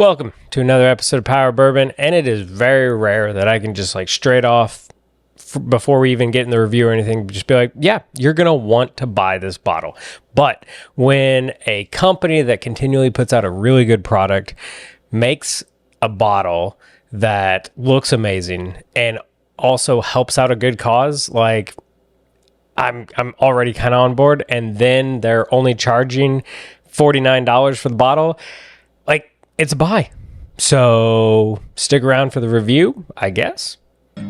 Welcome to another episode of Power Bourbon, and it is very rare that I can just like straight off before we even get in the review or anything, just be like, yeah, you're going to want to buy this bottle. But when a company that continually puts out a really good product makes a bottle that looks amazing and also helps out a good cause, like I'm already kind of on board, and then they're only charging $49 for the bottle, like it's a buy. So stick around for the review, I guess. All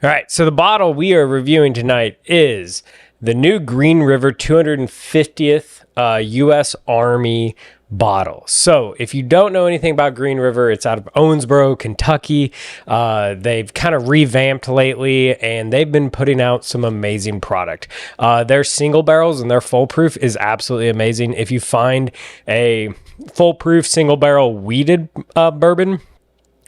right, so the bottle we are reviewing tonight is the new Green River 250th U.S. Army bottle. So if you don't know anything about Green River, it's out of Owensboro, Kentucky. They've kind of revamped lately, and they've been putting out some amazing product. Their single barrels and their full proof is absolutely amazing. If you find a full proof single barrel wheated bourbon,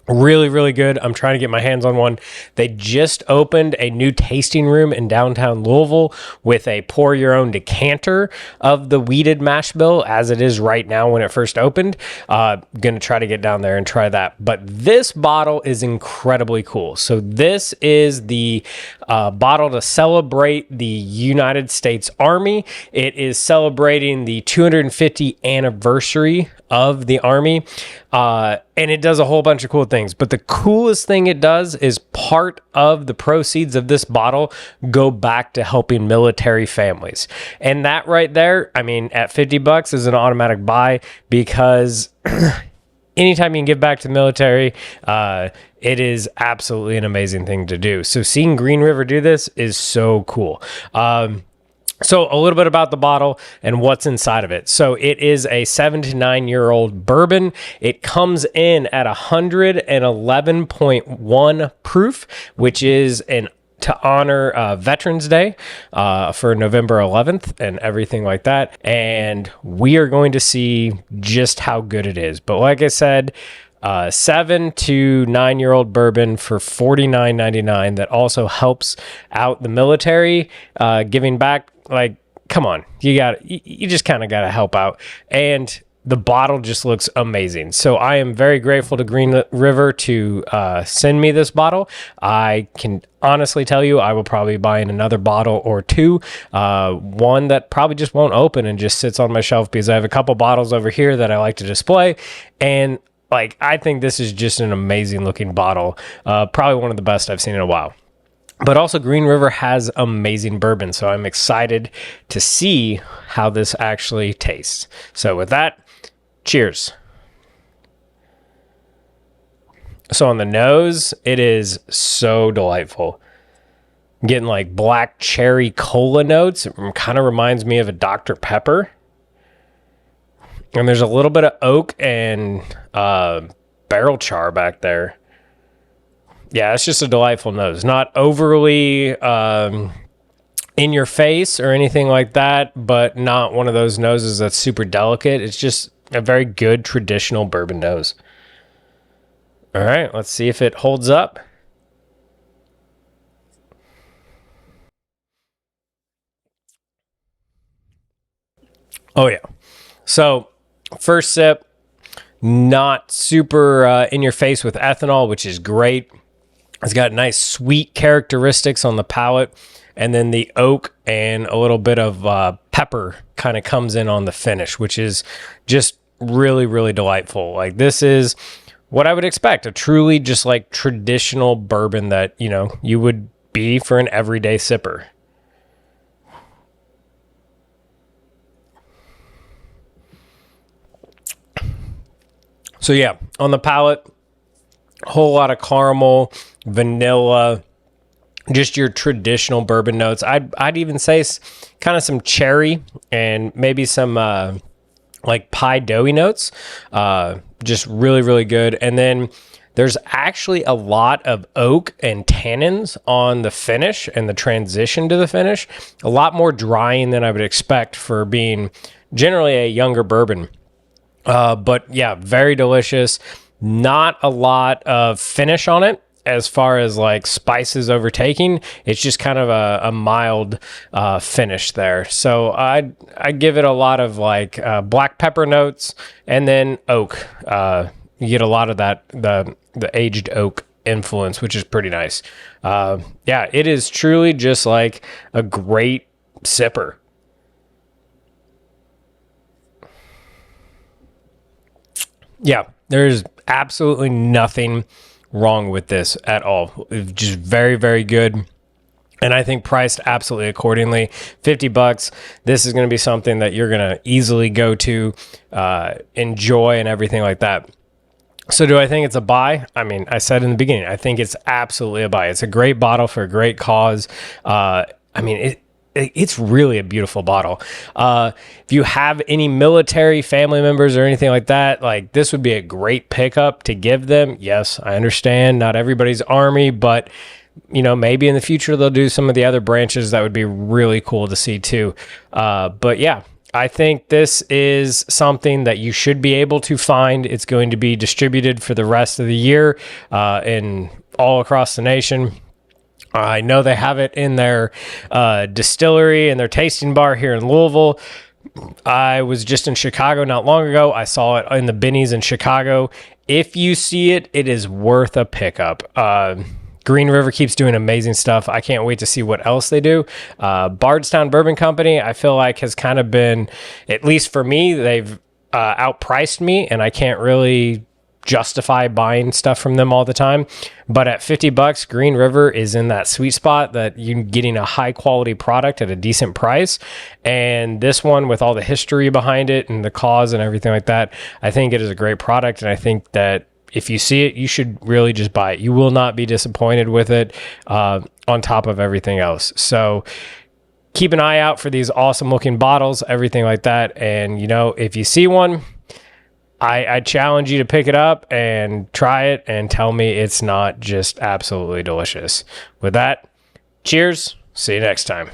really good. I'm trying to get my hands on one. They just opened a new tasting room in downtown Louisville with a pour your own decanter of the wheated mash bill as it is right now when it first opened. Gonna try to get down there and try that. But this bottle is incredibly cool. So this is the bottle to celebrate the United States Army. It is celebrating the 250th anniversary of the Army. And it does a whole bunch of cool things. But the coolest thing it does is part of the proceeds of this bottle go back to helping military families. And that right there, I mean, at $50 is an automatic buy, because anytime you can give back to the military, it is absolutely an amazing thing to do. So seeing Green River do this is so cool. So a little bit about the bottle and what's inside of it. So it is a 7 to 9 year old bourbon. It comes in at 111.1 proof, which is to honor Veterans Day for November 11th and everything like that. And we are going to see just how good it is. But like I said, 7 to 9 year old bourbon for $49.99 that also helps out the military, giving back. Like, come on, you just kind of got to help out. And the bottle just looks amazing. So I am very grateful to Green River to send me this bottle. I can honestly tell you I will probably be buying another bottle or two. One that probably just won't open and just sits on my shelf, because I have a couple bottles over here that I like to display. And like, I think this is just an amazing looking bottle. Probably one of the best I've seen in a while. But also Green River has amazing bourbon, so I'm excited to see how this actually tastes. So with that, cheers. So on the nose, it is so delightful. I'm getting like black cherry cola notes. It kind of reminds me of a Dr. Pepper. And there's a little bit of oak and barrel char back there. Yeah, it's just a delightful nose. Not overly in your face or anything like that, but not one of those noses that's super delicate. It's just a very good traditional bourbon nose. All right, let's see if it holds up. Oh, yeah. So, first sip, not super in your face with ethanol, which is great. It's got nice sweet characteristics on the palate, and then the oak and a little bit of pepper kind of comes in on the finish, which is just really delightful. Like, this is what I would expect, a truly just like traditional bourbon that, you know, you would be for an everyday sipper. So yeah, on the palate, a whole lot of caramel, vanilla, just your traditional bourbon notes. I'd even say kind of some cherry and maybe some like pie doughy notes. Just really good. And then there's actually a lot of oak and tannins on the finish and the transition to the finish. A lot more drying than I would expect for being generally a younger bourbon. But yeah, very delicious. Not a lot of finish on it. as far as like spices overtaking. It's just kind of a mild finish there. So I give it a lot of like black pepper notes, and then oak. You get a lot of that the aged oak influence, which is pretty nice. Yeah, it is truly just like a great sipper. Yeah, there's absolutely nothing wrong with this at all. It's just very, very good. And I think priced absolutely accordingly. $50. This is going to be something that you're going to easily go to, enjoy, and everything like that. So do I think it's a buy? I mean, I said in the beginning, I think it's absolutely a buy. It's a great bottle for a great cause. I mean, it's really a beautiful bottle. If you have any military family members or anything like that, like this would be a great pickup to give them. Yes, I understand not everybody's Army, but you know, maybe in the future they'll do some of the other branches. That would be really cool to see too. But yeah, I think this is something that you should be able to find. It's going to be distributed for the rest of the year in all across the nation. I know they have it in their distillery and their tasting bar here in Louisville. I was just in Chicago not long ago. I saw it in the Benny's in Chicago. If you see it, it is worth a pickup. Green River keeps doing amazing stuff. I can't wait to see what else they do. Bardstown Bourbon Company, I feel like has kind of been, at least for me, they've outpriced me, and I can't really justify buying stuff from them all the time. But at $50, Green River is in that sweet spot that you're getting a high quality product at a decent price. And this one, with all the history behind it and the cause and everything like that, I think it is a great product. And I think that if you see it, you should really just buy it. You will not be disappointed with it on top of everything else. So keep an eye out for these awesome looking bottles, everything like that. And, you know, if you see one, I challenge you to pick it up and try it and tell me it's not just absolutely delicious. With that, cheers. See you next time.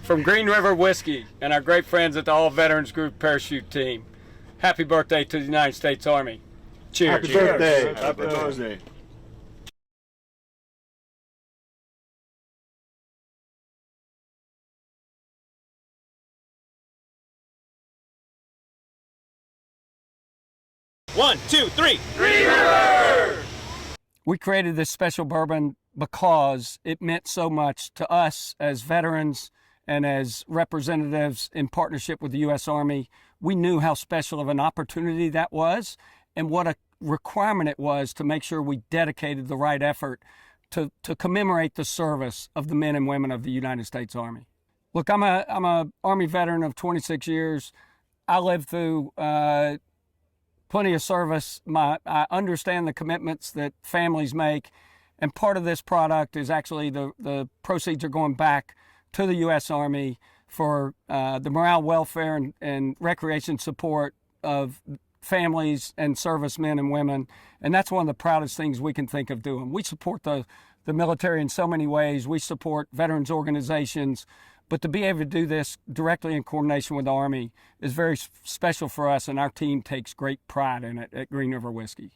From Green River Whiskey and our great friends at the All Veterans Group Parachute Team. Happy birthday to the United States Army. Cheers. Happy birthday. Happy birthday. One, two, three. Green River! We created this special bourbon because it meant so much to us as veterans and as representatives in partnership with the U.S. Army. We knew how special of an opportunity that was and what a requirement it was to make sure we dedicated the right effort to commemorate the service of the men and women of the United States Army. Look, I'm a Army veteran of 26 years. I lived through plenty of service. I understand the commitments that families make, and part of this product is actually the proceeds are going back to the U.S. Army for the morale, welfare, and recreation support of families and servicemen and women. And that's one of the proudest things we can think of doing. We support the military in so many ways. We support veterans organizations. But to be able to do this directly in coordination with the Army is very special for us, and our team takes great pride in it at Green River Whiskey.